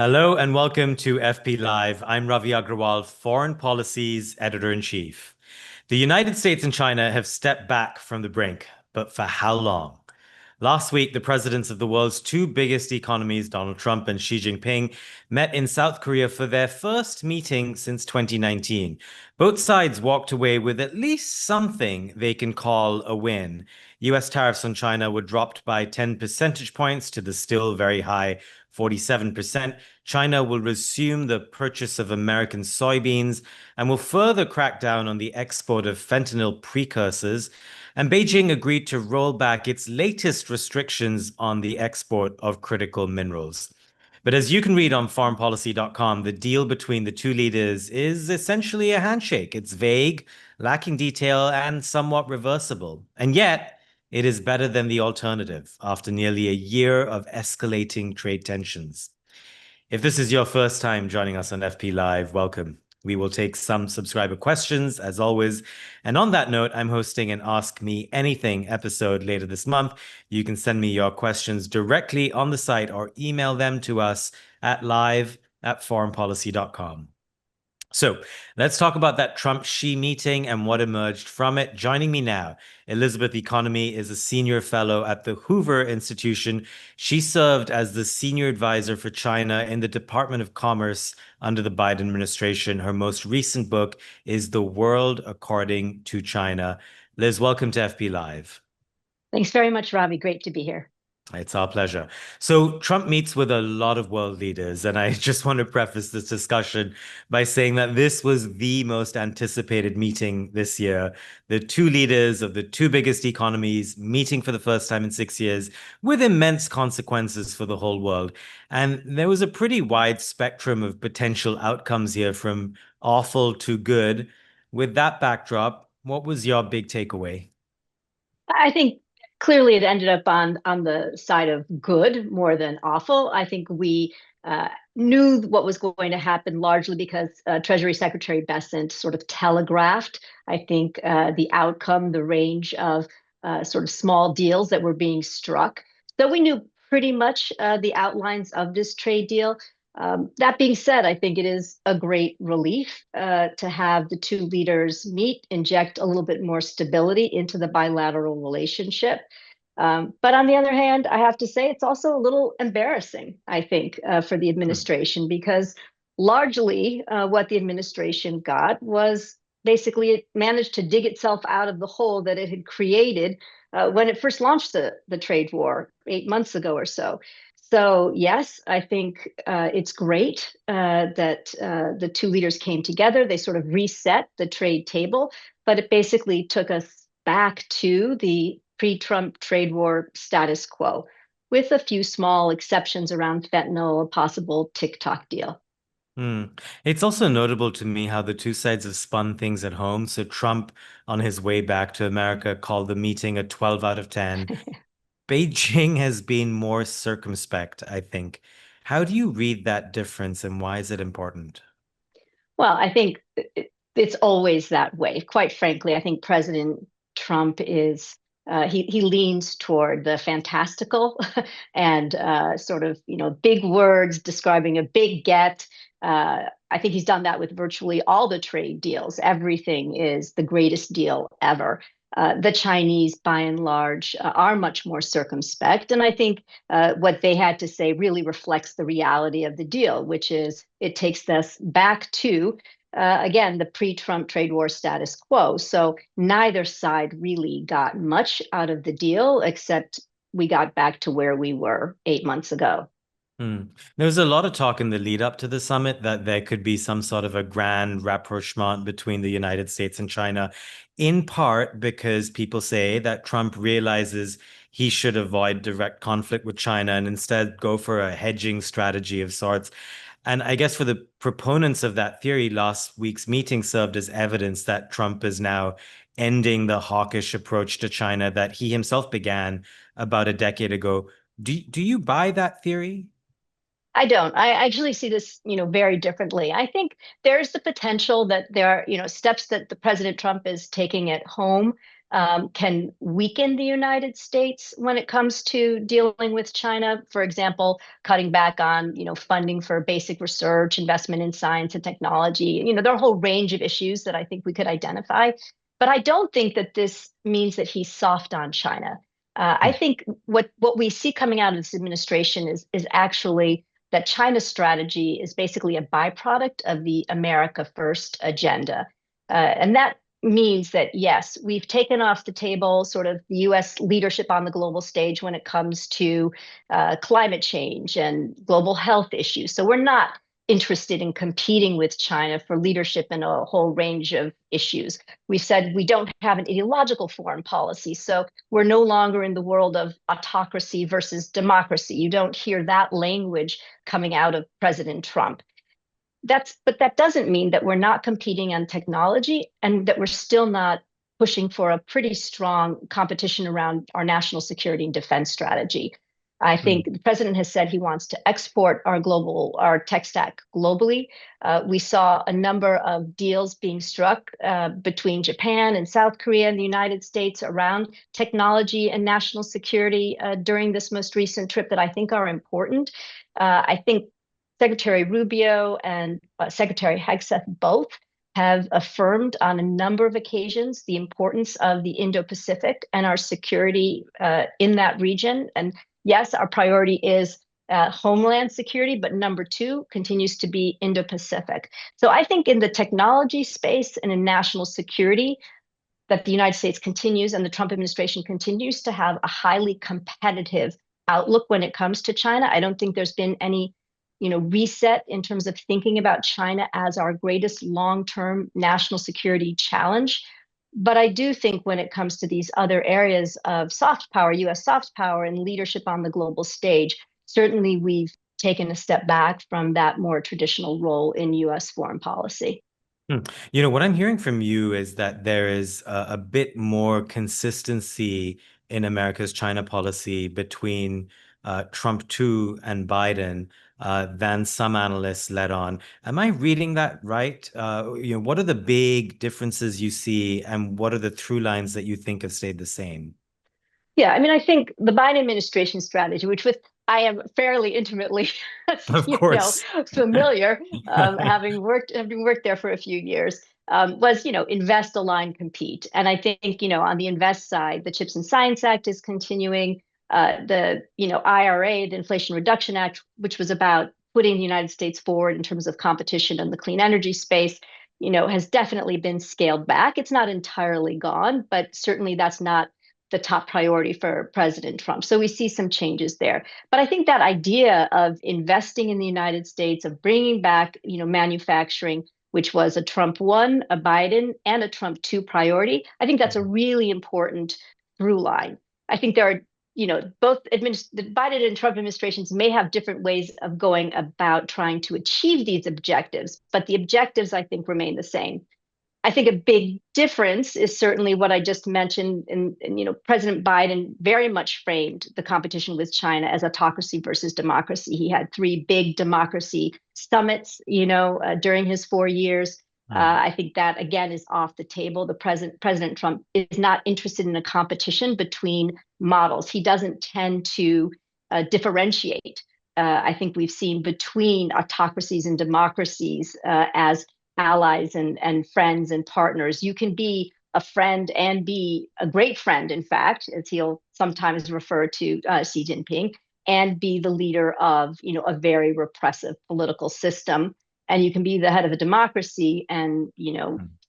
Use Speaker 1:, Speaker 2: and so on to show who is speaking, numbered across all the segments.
Speaker 1: Hello and welcome to FP Live. I'm Ravi Agrawal, Foreign Policy's Editor-in-Chief. The United States and China have stepped back from the brink, but for how long? Last week, the presidents of the world's two biggest economies, Donald Trump and Xi Jinping, met in South Korea for their first meeting since 2019. Both sides walked away with at least something they can call a win. U.S. tariffs on China were dropped by 10 percentage points to the still very high 47%. China will resume the purchase of American soybeans and will further crack down on the export of fentanyl precursors. And Beijing agreed to roll back its latest restrictions on the export of critical minerals. But as you can read on foreignpolicy.com, the deal between the two leaders is essentially a handshake. It's vague, lacking detail, and somewhat reversible. And yet, it is better than the alternative after nearly a year of escalating trade tensions. If this is your first time joining us on FP Live, welcome. We will take some subscriber questions, as always. And on that note, I'm hosting an Ask Me Anything episode later this month. You can send me your questions directly on the site or email them to us at live@foreignpolicy.com. So let's talk about that Trump-Xi meeting and what emerged from it. Joining me now, Elizabeth Economy is a senior fellow at the Hoover Institution. She served as the senior advisor for China in the Department of Commerce under the Biden administration. Her most recent book is The World According to China. Liz, welcome to FP Live.
Speaker 2: Thanks very much, Ravi. Great to be here.
Speaker 1: It's our pleasure. So Trump meets with a lot of world leaders, and I just want to preface this discussion by saying that this was the most anticipated meeting this year. The two leaders of the two biggest economies meeting for the first time in 6 years with immense consequences for the whole world. And there was a pretty wide spectrum of potential outcomes here from awful to good. With that backdrop, what was your big takeaway?
Speaker 2: I think clearly it ended up on the side of good more than awful. I think we knew what was going to happen largely because Treasury Secretary Bessent sort of telegraphed, I think, the outcome, the range of sort of small deals that were being struck. So we knew pretty much the outlines of this trade deal. That being said, I think it is a great relief to have the two leaders meet, inject a little bit more stability into the bilateral relationship. But on the other hand, I have to say it's also a little embarrassing, I think, for the administration, because largely what the administration got was basically it managed to dig itself out of the hole that it had created when it first launched the trade war 8 months ago or so. So yes, I think it's great that the two leaders came together. They sort of reset the trade table, but it basically took us back to the pre-Trump trade war status quo, with a few small exceptions around fentanyl, a possible TikTok deal.
Speaker 1: It's also notable to me how the two sides have spun things at home. So Trump, on his way back to America, called the meeting a 12 out of 10. Beijing has been more circumspect, I think. How do you read that difference and why is it important?
Speaker 2: Well, I think it's always that way. Quite frankly, I think President Trump is he leans toward the fantastical and sort of big words describing a big get. I think he's done that with virtually all the trade deals. Everything is the greatest deal ever. The Chinese, by and large, are much more circumspect. And I think what they had to say really reflects the reality of the deal, which is it takes us back to, again, the pre-Trump trade war status quo. So neither side really got much out of the deal, except we got back to where we were 8 months ago.
Speaker 1: Hmm. There was a lot of talk in the lead up to the summit that there could be some sort of a grand rapprochement between the United States and China, in part because people say that Trump realizes he should avoid direct conflict with China and instead go for a hedging strategy of sorts. And I guess for the proponents of that theory, last week's meeting served as evidence that Trump is now ending the hawkish approach to China that he himself began about a decade ago. Do you buy that theory?
Speaker 2: I don't. I actually see this, very differently. I think there's the potential that there are, steps that the President Trump is taking at home can weaken the United States when it comes to dealing with China. For example, cutting back on, funding for basic research, investment in science and technology. There are a whole range of issues that I think we could identify. But I don't think that this means that he's soft on China. I think what we see coming out of this administration is actually that China's strategy is basically a byproduct of the America First agenda. And that means that, yes, we've taken off the table sort of the US leadership on the global stage when it comes to climate change and global health issues. So we're not interested in competing with China for leadership in a whole range of issues. We said we don't have an ideological foreign policy. So we're no longer in the world of autocracy versus democracy. You don't hear that language coming out of President Trump. But that doesn't mean that we're not competing on technology and that we're still not pushing for a pretty strong competition around our national security and defense strategy. I think the president has said he wants to export our tech stack globally. We saw a number of deals being struck between Japan and South Korea and the United States around technology and national security during this most recent trip that I think are important. I think Secretary Rubio and Secretary Hegseth both have affirmed on a number of occasions the importance of the Indo-Pacific and our security in that region. And yes, our priority is homeland security, but number two continues to be Indo-Pacific. So I think in the technology space and in national security, that the United States continues and the Trump administration continues to have a highly competitive outlook when it comes to China. I don't think there's been any reset in terms of thinking about China as our greatest long-term national security challenge. But I do think when it comes to these other areas of soft power, US soft power and leadership on the global stage, certainly we've taken a step back from that more traditional role in US foreign policy.
Speaker 1: What I'm hearing from you is that there is a bit more consistency in America's China policy between Trump 2 and Biden than some analysts let on. Am I reading that right? What are the big differences you see, and what are the through lines that you think have stayed the same?
Speaker 2: Yeah, I mean, I think the Biden administration strategy, which with I am fairly intimately,
Speaker 1: Of course.
Speaker 2: familiar, having worked there for a few years, was invest, align, compete. And I think on the invest side, the Chips and Science Act is continuing. The IRA, the Inflation Reduction Act, which was about putting the United States forward in terms of competition in the clean energy space, has definitely been scaled back. It's not entirely gone, but certainly that's not the top priority for President Trump. So we see some changes there. But I think that idea of investing in the United States, of bringing back, manufacturing, which was a Trump 1, a Biden, and a Trump 2 priority, I think that's a really important through line. I think there are, both the Biden and Trump administrations may have different ways of going about trying to achieve these objectives, but the objectives, I think, remain the same. I think a big difference is certainly what I just mentioned. And President Biden very much framed the competition with China as autocracy versus democracy. He had 3 big democracy summits, during his 4 years. I think that, again, is off the table. President Trump is not interested in a competition between models. He doesn't tend to differentiate. I think we've seen between autocracies and democracies as allies and friends and partners. You can be a friend and be a great friend, in fact, as he'll sometimes refer to Xi Jinping, and be the leader of a very repressive political system. And you can be the head of a democracy and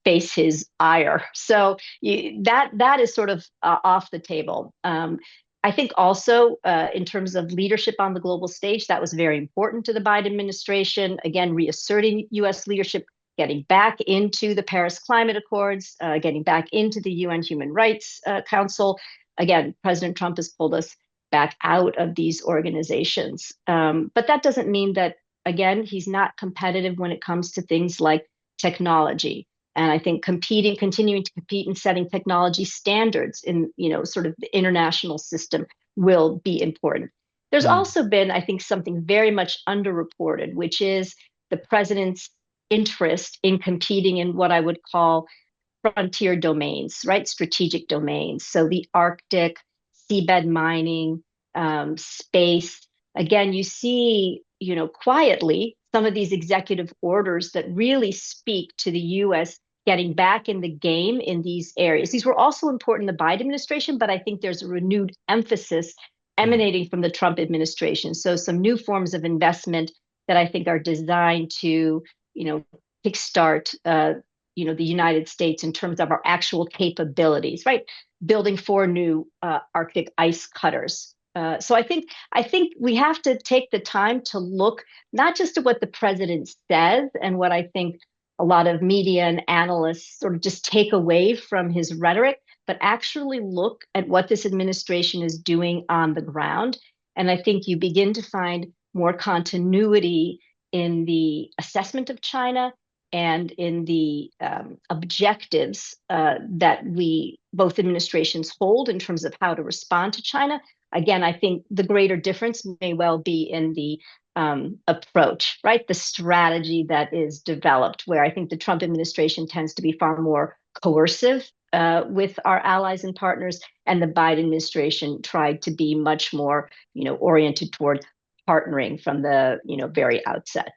Speaker 2: face his ire. So that is sort of off the table. I think also in terms of leadership on the global stage, that was very important to the Biden administration. Again, reasserting U.S. leadership, getting back into the Paris Climate Accords, getting back into the UN Human Rights Council. Again, President Trump has pulled us back out of these organizations. But that doesn't mean that, again, he's not competitive when it comes to things like technology. And I think continuing to compete and setting technology standards in, sort of the international system will be important. There's also been, I think, something very much underreported, which is the president's interest in competing in what I would call frontier domains, right? Strategic domains. So the Arctic, seabed mining, space. Again, you see, quietly some of these executive orders that really speak to the U.S. getting back in the game in these areas. These were also important in the Biden administration, but I think there's a renewed emphasis emanating from the Trump administration. So some new forms of investment that I think are designed to, kickstart, the United States in terms of our actual capabilities, right? Building 4 new Arctic ice cutters. So I think we have to take the time to look not just at what the president says and what I think a lot of media and analysts sort of just take away from his rhetoric, but actually look at what this administration is doing on the ground. And I think you begin to find more continuity in the assessment of China and in the objectives that both administrations hold in terms of how to respond to China. Again, I think the greater difference may well be in the approach, right? The strategy that is developed, where I think the Trump administration tends to be far more coercive with our allies and partners, and the Biden administration tried to be much more, oriented toward partnering from the, very outset.